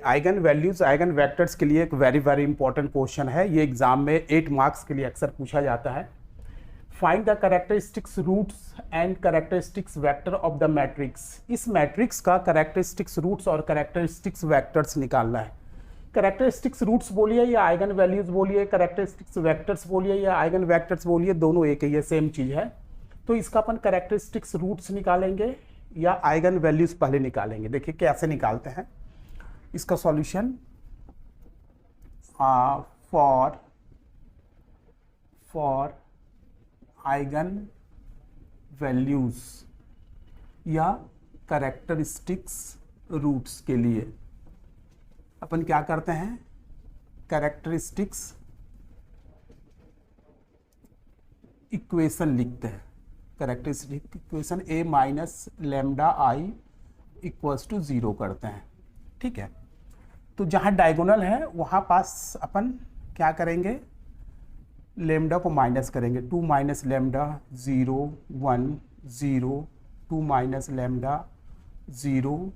Eigen values eigen vectors के लिए एक वेरी वेरी इंपॉर्टेंट क्वेश्चन है। ये एग्जाम में 8 मार्क्स के लिए अक्सर पूछा जाता है। Find the characteristics roots and characteristics vector of the matrix. इस मैट्रिक्स का कैरेक्टरिस्टिक्स रूट्स और कैरेक्टरिस्टिक्स वेक्टर्स निकालना है। कैरेक्टरिस्टिक्स रूट्स बोलिए या आइगन वैल्यूज बोलिए, कैरेक्टरिस्टिक्स वेक्टर्स बोलिए या आइगन वेक्टर्स बोलिए, दोनों एक ही है, सेम चीज है। तो इसका अपन कैरेक्टरिस्टिक्स रूट्स निकालेंगे या आइगन वैल्यूज पहले निकालेंगे। देखिए कैसे निकालते हैं इसका सॉल्यूशन। फॉर आइगन वैल्यूज या कैरेक्टरिस्टिक्स रूट्स के लिए अपन क्या करते हैं, कैरेक्टरिस्टिक्स इक्वेशन लिखते हैं। Characteristic equation a minus lambda I equals to 0 करते हैं। ठीक है, तो जहाँ डायगोनल है वहाँ पास अपन क्या करेंगे, लेमडा को माइनस करेंगे। 2 minus lambda 0 1 0, 2 minus lambda 0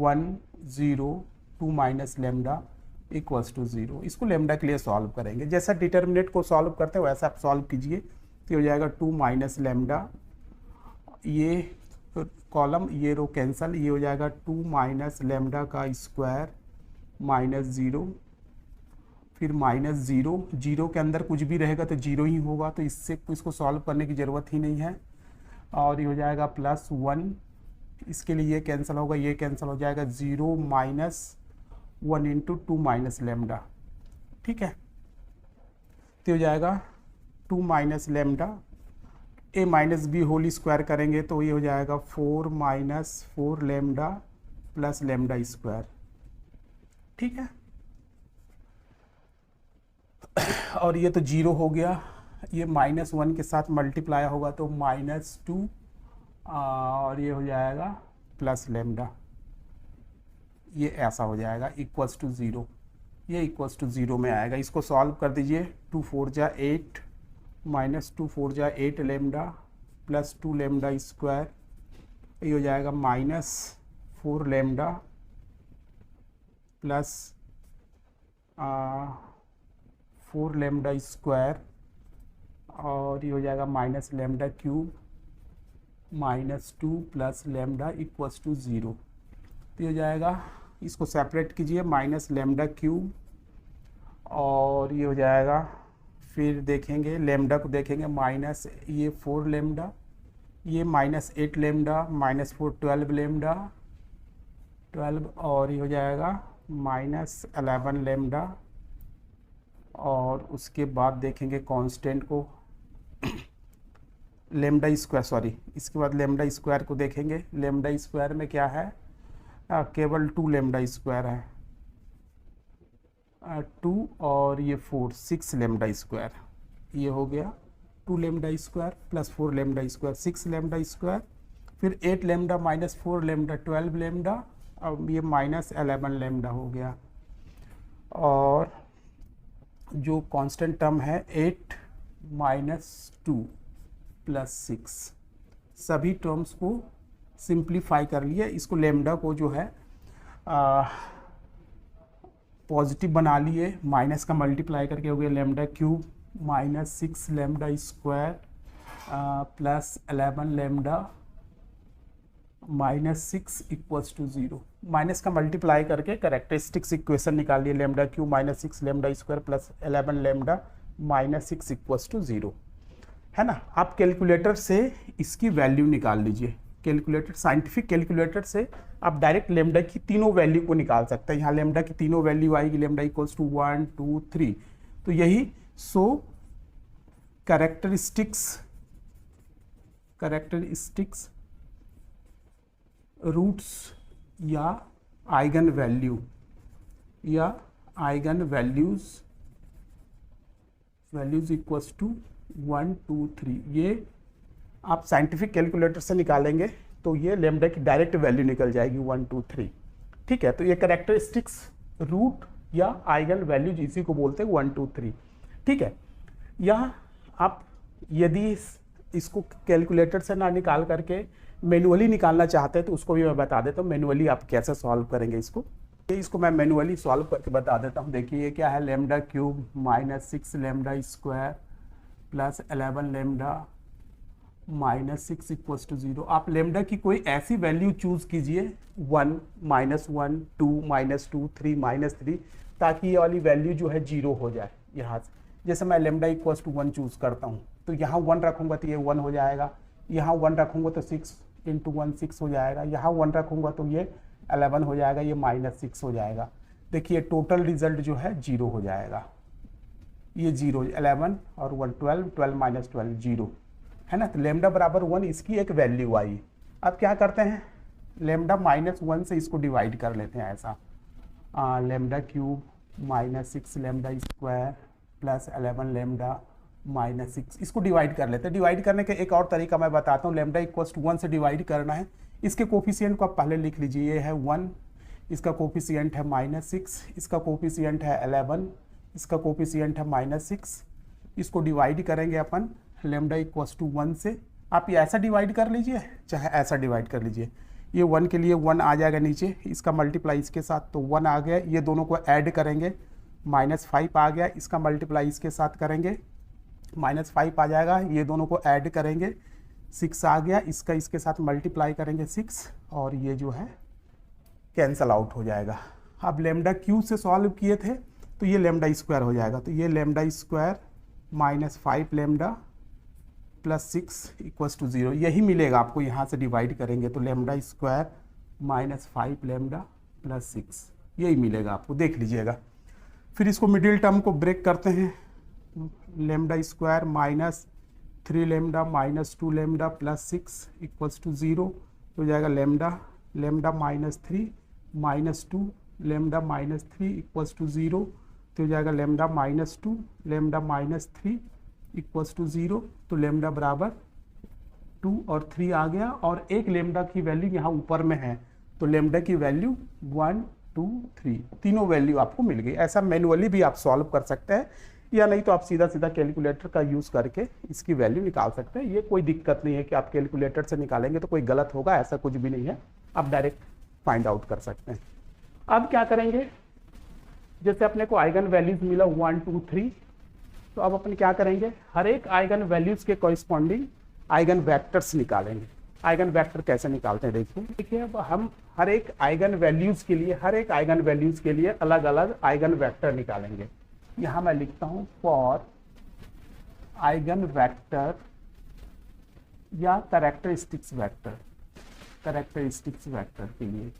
1 0, 2 minus lambda equals to 0। इसको लेमडा के लिए सॉल्व करेंगे। जैसा डिटर्मिनेंट को सॉल्व करते हैं वैसा आप सॉल्व कीजिए। तो हो जाएगा 2 माइनस लेमडा, ये कॉलम ये रो कैंसल, ये हो जाएगा 2 माइनस लेमडा का स्क्वायर माइनस 0, फिर माइनस 0, 0 के अंदर कुछ भी रहेगा तो 0 ही होगा, तो इससे इसको सॉल्व करने की ज़रूरत ही नहीं है। और ये हो जाएगा प्लस 1, इसके लिए ये कैंसिल होगा, ये कैंसिल हो जाएगा, 0 माइनस 1 इंटू 2 माइनस लेमडा। ठीक है, तो हो जाएगा 2 minus lambda a minus B whole square करेंगे तो ये हो जाएगा 4 minus 4 lambda plus lambda square. ठीक है, और ये तो 0 हो गया, ये माइनस 1 के साथ मल्टीप्लाई होगा तो माइनस 2, और ये हो जाएगा प्लस लेमडा, ये ऐसा हो जाएगा इक्वल्स टू 0। ये इक्वल्स टू 0 में आएगा। इसको सॉल्व कर दीजिए। 2 4 जा 8 माइनस 2 4 जा 8 लेमडा प्लस 2 लेमडा स्क्वायर, ये हो जाएगा minus 4 lambda plus 4 lambda square, और ये हो जाएगा minus lambda cube minus 2 plus lambda equals to 0। तो ये हो जाएगा, इसको सेपरेट कीजिए, माइनस लेमडा क्यूब, और ये हो जाएगा, फिर देखेंगे लेमडा को देखेंगे, माइनस ये 4 लेमडा, ये माइनस 8 लेमडा माइनस 4 12 लेमडा 12, और ये हो जाएगा माइनस 11 लेमडा, और उसके बाद देखेंगे कांस्टेंट को लेमडा स्क्वायर, सॉरी इसके बाद लेमडा स्क्वायर को देखेंगे। लेमडा स्क्वायर में क्या है, केवल 2 लेमडा स्क्वायर है, 2 और ये 4 6 लेमडा स्क्वायर, ये हो गया 2 lambda square plus 4 lambda square 6 lambda square, फिर 8 लेमडा माइनस 4 लेमडा 12 लेमडा, अब ये माइनस 11 लेमडा हो गया। और जो कांस्टेंट टर्म है 8 माइनस 2 प्लस 6, सभी टर्म्स को सिंप्लीफाई कर लिए। इसको लेमडा को जो है पॉजिटिव बना लिए, माइनस का मल्टीप्लाई करके हो गया lambda cube minus 6 lambda square plus 11 lambda minus 6 equals to 0। Minus का मल्टीप्लाई करके कैरेक्टरिस्टिक्स इक्वेशन निकाल लिए, lambda cube minus 6 lambda square plus 11 lambda minus 6 equals to 0, है ना। आप कैलकुलेटर से इसकी वैल्यू निकाल लीजिए। कैलकुलेटर, साइंटिफिक कैलकुलेटर से आप डायरेक्ट लेमडा की तीनों वैल्यू को निकाल सकते हैं। यहाँ लेमडा की तीनों वैल्यू आएगी, लेमडा इक्वल्स टू 1 2 3। तो यही सो कैरेक्टरिस्टिक्स रूट्स या आइगन वैल्यूज इक्वल्स टू 1 2 3। ये आप साइंटिफिक कैलकुलेटर से निकालेंगे तो ये लेमडा की डायरेक्ट वैल्यू निकल जाएगी 1 2 3। ठीक है, तो ये कैरेक्टरिस्टिक्स रूट या आइगन वैल्यूज इसी को बोलते हैं 1 2 3। ठीक है, यहाँ आप यदि इसको कैलकुलेटर से ना निकाल करके मैनुअली निकालना चाहते हैं तो उसको भी मैं बता देता हूँ मैनुअली आप कैसे सॉल्व करेंगे इसको। इसको मैं मैनुअली सॉल्व करके बता देता हूँ। देखिए ये क्या है, lambda cube minus 6 lambda square plus 11 lambda minus 6 equals to 0। आप लेमडा की कोई ऐसी वैल्यू चूज कीजिए 1 -1 2 -2 3 -3, ताकि ये वाली वैल्यू जो है 0 हो जाए यहाँ से। जैसे मैं लेमडा इक्वल्स टू 1 चूज करता हूँ तो यहाँ 1 रखूँगा तो ये 1 हो जाएगा, यहाँ 1 रखूँगा तो 6 × 1 6 हो जाएगा, यहाँ 1 रखूँगा तो ये 11 हो जाएगा, ये -6 हो जाएगा। देखिए टोटल रिजल्ट जो है 0 हो जाएगा, ये 0 11 और 1 12 12 - 12 0 है ना। तो लेमडा बराबर 1 इसकी एक वैल्यू आई। अब क्या करते हैं, लेमडा -1 से इसको डिवाइड कर लेते हैं ऐसा, lambda cube -6 lambda square plus 11 lambda -6, इसको डिवाइड कर लेते हैं। डिवाइड करने का एक और तरीका मैं बताता हूँ। लेमडा इक्वल्स टू 1 से डिवाइड करना है, इसके कोफिशिएंट को आप पहले लिख लीजिए। ये है 1, इसका कोफिशिएंट है -6, इसका कोफिशिएंट है 11, इसका कोफिशिएंट है -6। इसको डिवाइड करेंगे अपन लेमडा इक्वल्स टू 1 से। आप ये ऐसा डिवाइड कर लीजिए चाहे ऐसा डिवाइड कर लीजिए। ये 1 के लिए 1 आ जाएगा नीचे, इसका मल्टीप्लाई इसके साथ तो 1 आ गया। ये दोनों को ऐड करेंगे, -5 आ गया, इसका मल्टीप्लाई इसके साथ करेंगे -5 आ जाएगा। ये दोनों को ऐड करेंगे 6 आ गया, इसका इसके साथ मल्टीप्लाई करेंगे 6 और ये जो है कैंसल आउट हो जाएगा। अब लेमडा क्यू से सॉल्व किए थे तो ये लेमडा स्क्वायर हो जाएगा, तो ये lambda square -5 lambda plus 6 equals to 0 यही मिलेगा आपको। यहाँ से डिवाइड करेंगे तो लेमडा स्क्वायर -5 लेमडा प्लस 6 यही मिलेगा आपको, देख लीजिएगा। फिर इसको मिडिल टर्म को ब्रेक करते हैं, lambda square -3 lambda -2 lambda plus 6 equals to 0 हो जाएगा। लेमडा -3 -2 लेमडा -3 इक्वल्स टू 0 तो हो जाएगा लेमडा -2 लेमडा -3 इक्वल्स टू 0। तो लेमडा बराबर 2 और 3 आ गया, और एक लेमडा की वैल्यू यहाँ ऊपर में है, तो लेमडा की वैल्यू 1 2 3 तीनों वैल्यू आपको मिल गई। ऐसा मैनुअली भी आप सॉल्व कर सकते हैं, या नहीं तो आप सीधा सीधा कैलकुलेटर का यूज़ करके इसकी वैल्यू निकाल सकते हैं। ये कोई दिक्कत नहीं है कि आप कैलकुलेटर से निकालेंगे तो कोई गलत होगा, ऐसा कुछ भी नहीं है, आप डायरेक्ट फाइंड आउट कर सकते हैं। अब क्या करेंगे, जैसे अपने को आइगन वैल्यूज मिला 1 2 3, तो अब अपन क्या करेंगे, हर एक आइगन वैल्यूज के कॉरिस्पॉन्डिंग आइगन वेक्टर्स निकालेंगे। आइगन वेक्टर कैसे निकालते हैं देखिए अब हम हर एक आइगन वैल्यूज के लिए अलग अलग आइगन वेक्टर निकालेंगे। यहाँ मैं लिखता हूँ फॉर आइगन वेक्टर या कैरेक्टरिस्टिक्स वेक्टर के लिए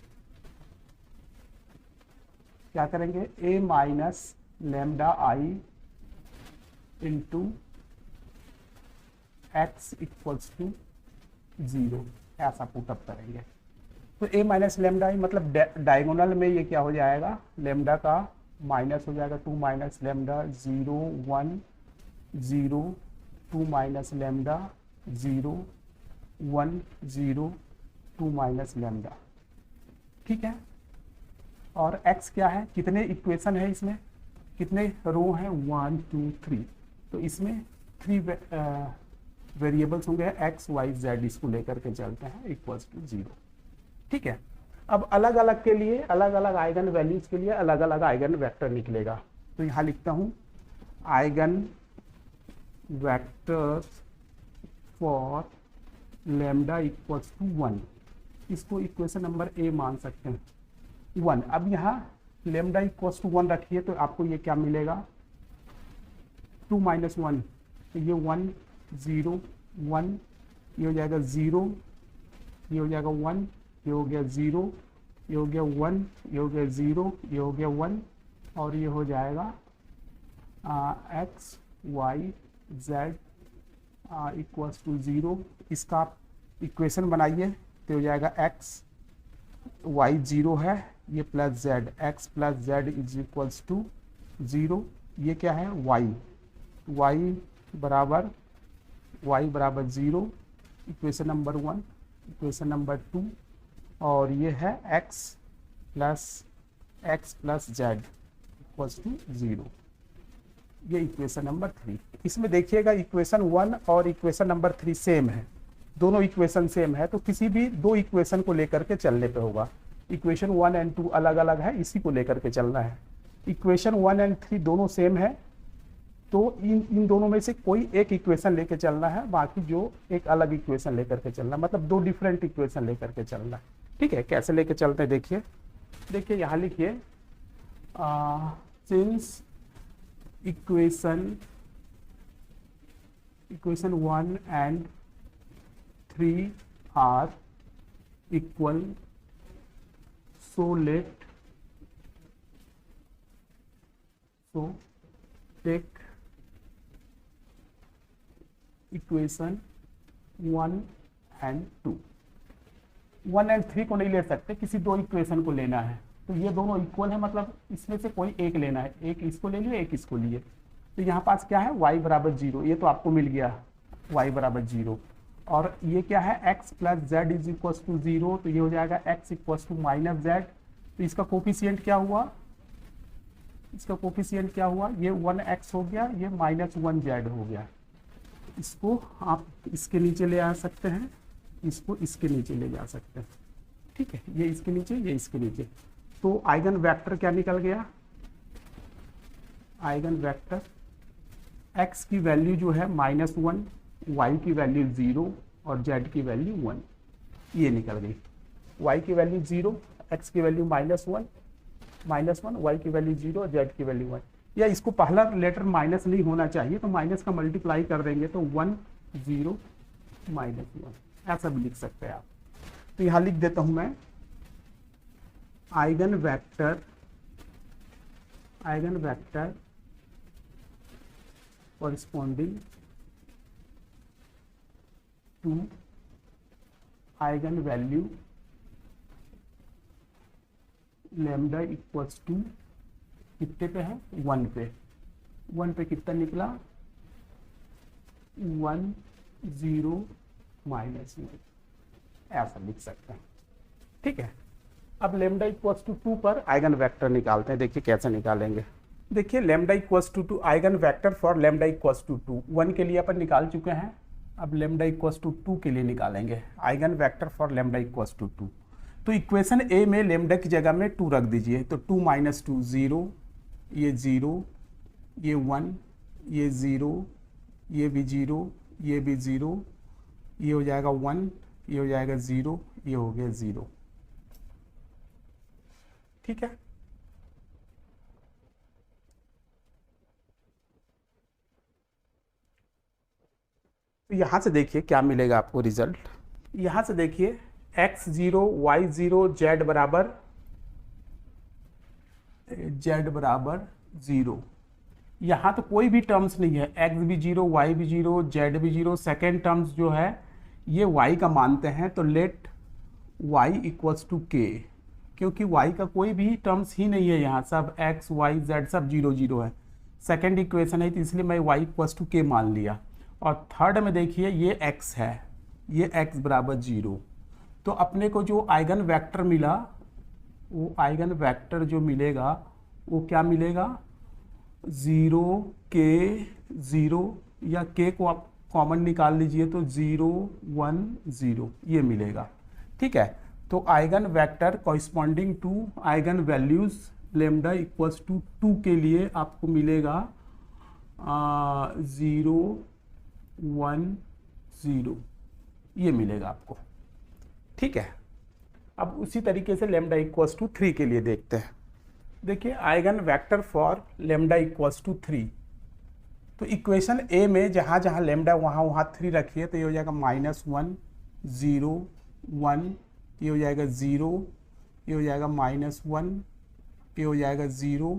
क्या करेंगे, a minus lambda I into X equals to 0 ऐसा पुटअप करेंगे। तो a माइनस लेमडा आई मतलब डायगोनल में ये क्या हो जाएगा, लेमडा का माइनस हो जाएगा 2 minus lambda 0 1 0 2 minus lambda 0 1 0 2 minus lambda, ठीक है। और x क्या है, कितने इक्वेशन है इसमें, कितने रो हैं 1 2 3, तो इसमें 3 वेरिएबल्स होंगे x y z, इसको लेकर के चलते हैं इक्वल्स टू 0, ठीक है। अब अलग अलग के लिए अलग अलग आइगन वैल्यूज के लिए अलग अलग आइगन वेक्टर निकलेगा। तो यहाँ लिखता हूँ eigen vectors for lambda equals to 1, इसको इक्वेशन नंबर ए मान सकते हैं 1। अब यहाँ लेमडा इक्वल्स टू 1 रखिए तो आपको ये क्या मिलेगा, 2 माइनस 1, तो ये 1 0 1, ये हो जाएगा 0, ये हो जाएगा 1, ये हो गया 0, ये हो गया 1, ये हो गया 0, ये हो गया 1, और ये हो जाएगा x y z equals to 0। इसका आप इक्वेशन बनाइए तो हो जाएगा x y 0 है, ये plus z, x plus z is equals to 0। ये क्या है y बराबर 0, इक्वेशन नंबर 1, इक्वेशन नंबर 2, और ये है x plus z equals to 0, ये इक्वेशन नंबर 3। इसमें देखिएगा इक्वेशन 1 और इक्वेशन नंबर 3 सेम है, दोनों इक्वेशन सेम है, तो किसी भी दो इक्वेशन को लेकर के चलने पे होगा। इक्वेशन 1 एंड 2 अलग अलग है, इसी को लेकर के चलना है। इक्वेशन 1 एंड 3 दोनों सेम है, तो इन दोनों में से कोई एक इक्वेशन लेके चलना है, बाकी जो एक अलग इक्वेशन लेकर के चलना है, मतलब 2 डिफरेंट इक्वेशन लेकर के चलना है। ठीक है, कैसे लेके चलते हैं देखिए। देखिए यहाँ लिखिए since equation 1 and 3 are equal, so take equation 1 and 2। 1 and 3 को नहीं ले सकते, किसी 2 इक्वेशन को लेना है। तो ये दोनों इक्वल है, मतलब इसमें से कोई एक लेना है, एक इसको ले लिए, एक इसको लिए। तो यहाँ पास क्या है, y बराबर 0, ये तो आपको मिल गया y बराबर 0। और ये क्या है, x plus Z is equal to 0, तो ये हो जाएगा x equal to minus Z. तो इसका कोफिशियंट क्या हुआ, इसका कोफिशियंट क्या हुआ, ये 1x हो गया, ये -1z हो गया। इसको आप इसके नीचे ले आ सकते हैं, इसको इसके नीचे ले जा सकते हैं। ठीक है, ये इसके नीचे, ये इसके नीचे। तो आइगन वेक्टर क्या निकल गया, आइगन वेक्टर x की वैल्यू जो है -1, y की वैल्यू 0 और z की वैल्यू 1, ये निकल गई। y की वैल्यू 0, x की वैल्यू -1, y की वैल्यू 0 और z की वैल्यू 1। या इसको पहला लेटर माइनस नहीं होना चाहिए, तो माइनस का मल्टीप्लाई कर देंगे तो 1 0 -1, ऐसा भी लिख सकते हैं आप। तो यहाँ लिख देता हूँ मैं eigen vector corresponding to eigen value lambda equals to कितने पे है, 1 पे। 1 पे कितना निकला, 1 0 -1, ऐसा लिख सकते हैं। ठीक है, अब लैम्डा इक्वल्स टू 2 पर आइगन वेक्टर निकालते हैं। देखिए कैसे निकालेंगे। देखिए lambda equals to 2 eigen vector for lambda equals to 2, 1 के लिए अपन निकाल चुके हैं। अब लैम्डा इक्वल्स टू 2 के लिए निकालेंगे eigen vector for lambda equals to 2। तो इक्वेशन ए में लैम्डा की जगह में 2 रख दीजिए, तो 2 - 2 0, ये 0, ये 1, ये 0, ये भी 0, ये भी 0, ये हो जाएगा 1, ये हो जाएगा 0, ये हो गया 0। ठीक है, तो यहाँ से देखिए क्या मिलेगा आपको रिजल्ट। यहाँ से देखिए x0 y0 z बराबर 0। यहाँ तो कोई भी टर्म्स नहीं है, x भी 0, y भी 0, z भी 0। सेकेंड टर्म्स जो है ये y का मानते हैं, तो let y equals to k, क्योंकि y का कोई भी टर्म्स ही नहीं है यहाँ, सब x y z सब 0 0 है। सेकेंड इक्वेशन है, तो इसलिए मैं y इक्वल्स टू k मान लिया। और थर्ड में देखिए ये x है, ये x बराबर 0। तो अपने को जो आइगन वेक्टर मिला, वो आइगन वेक्टर जो मिलेगा वो क्या मिलेगा, 0 k 0, या k को आप कॉमन निकाल लीजिए तो 0 1 0, ये मिलेगा। ठीक है, तो eigen vector corresponding to eigen values lambda equals to 2 के लिए आपको मिलेगा 0 1 0, ये मिलेगा आपको। ठीक है, अब उसी तरीके से लेमडा इक्वल्स टू 3 के लिए देखते हैं। देखिए eigen vector for lambda equals to 3, तो इक्वेशन ए में जहाँ जहाँ लेमडा वहाँ 3 रखिए, तो ये हो जाएगा -1 0 1, ये हो जाएगा 0, ये हो जाएगा -1, ये हो जाएगा 0,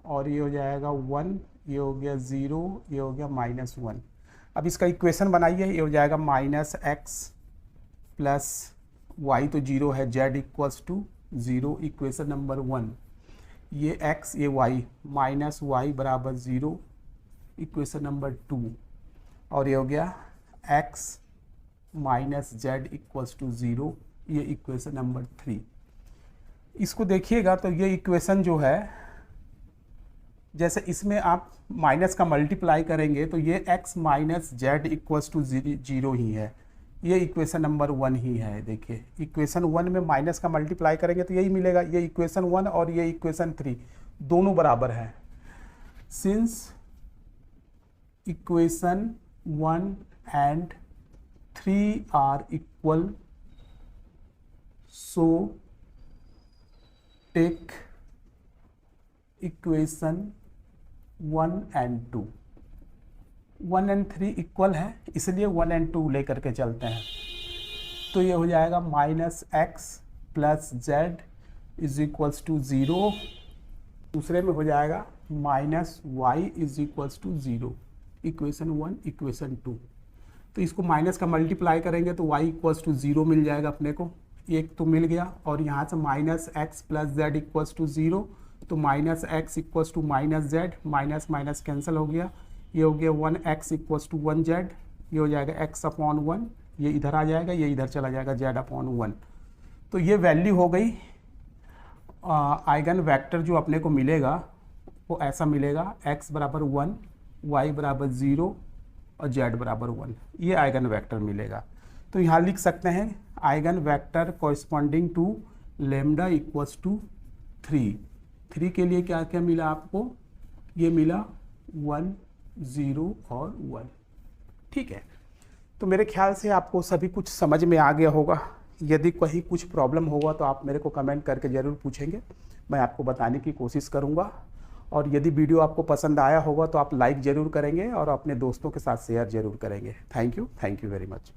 और ये हो जाएगा 1, ये हो गया 0, ये हो गया -1। अब इसका इक्वेशन बनाइए, ये हो जाएगा -x प्लस y तो 0 है, z equals to 0, equation number 1। ये x ये y, -y बराबर 0, इक्वेशन नंबर 2। और ये हो गया x minus z equals to 0, ये इक्वेशन नंबर 3। इसको देखिएगा तो ये इक्वेशन जो है, जैसे इसमें आप माइनस का मल्टीप्लाई करेंगे तो ये x minus Z equals to 0 ही है, ये इक्वेशन नंबर 1 ही है। देखिए इक्वेशन 1 में माइनस का मल्टीप्लाई करेंगे तो यही मिलेगा। ये इक्वेशन 1 और ये इक्वेशन 3 दोनों बराबर है। Since equation 1 and 3 are equal, so take equation 1 and 2। 1 and 3 equal है, इसलिए 1 एंड 2 लेकर के चलते हैं। तो ये हो जाएगा -x plus Z is equals to 0। दूसरे में हो जाएगा -y is equals to 0। Equation 1 equation 2, तो इसको माइनस का मल्टीप्लाई करेंगे तो y इक्वल्स टू 0 मिल जाएगा अपने को। एक तो मिल गया, और यहाँ से -x plus Z equals to 0, तो -x equals to -z, minus minus cancel हो गया। ये हो गया 1x इक्वल्स टू 1z, ये हो जाएगा x/1, ये इधर आ जाएगा, ये इधर चला जाएगा z/1। तो ये वैल्यू हो गई आइगन वेक्टर जो अपने को मिलेगा वो ऐसा मिलेगा, x बराबर 1, y बराबर 0 और z बराबर 1, ये आइगन वेक्टर मिलेगा। तो यहाँ लिख सकते हैं eigen vector corresponding to lambda equals to 3 के लिए क्या क्या मिला आपको, ये मिला 1, 0 और 1। ठीक है, तो मेरे ख्याल से आपको सभी कुछ समझ में आ गया होगा। यदि कहीं कुछ प्रॉब्लम होगा तो आप मेरे को कमेंट करके ज़रूर पूछेंगे, मैं आपको बताने की कोशिश करूँगा। और यदि वीडियो आपको पसंद आया होगा तो आप लाइक ज़रूर करेंगे और अपने दोस्तों के साथ शेयर ज़रूर करेंगे। Thank you very much.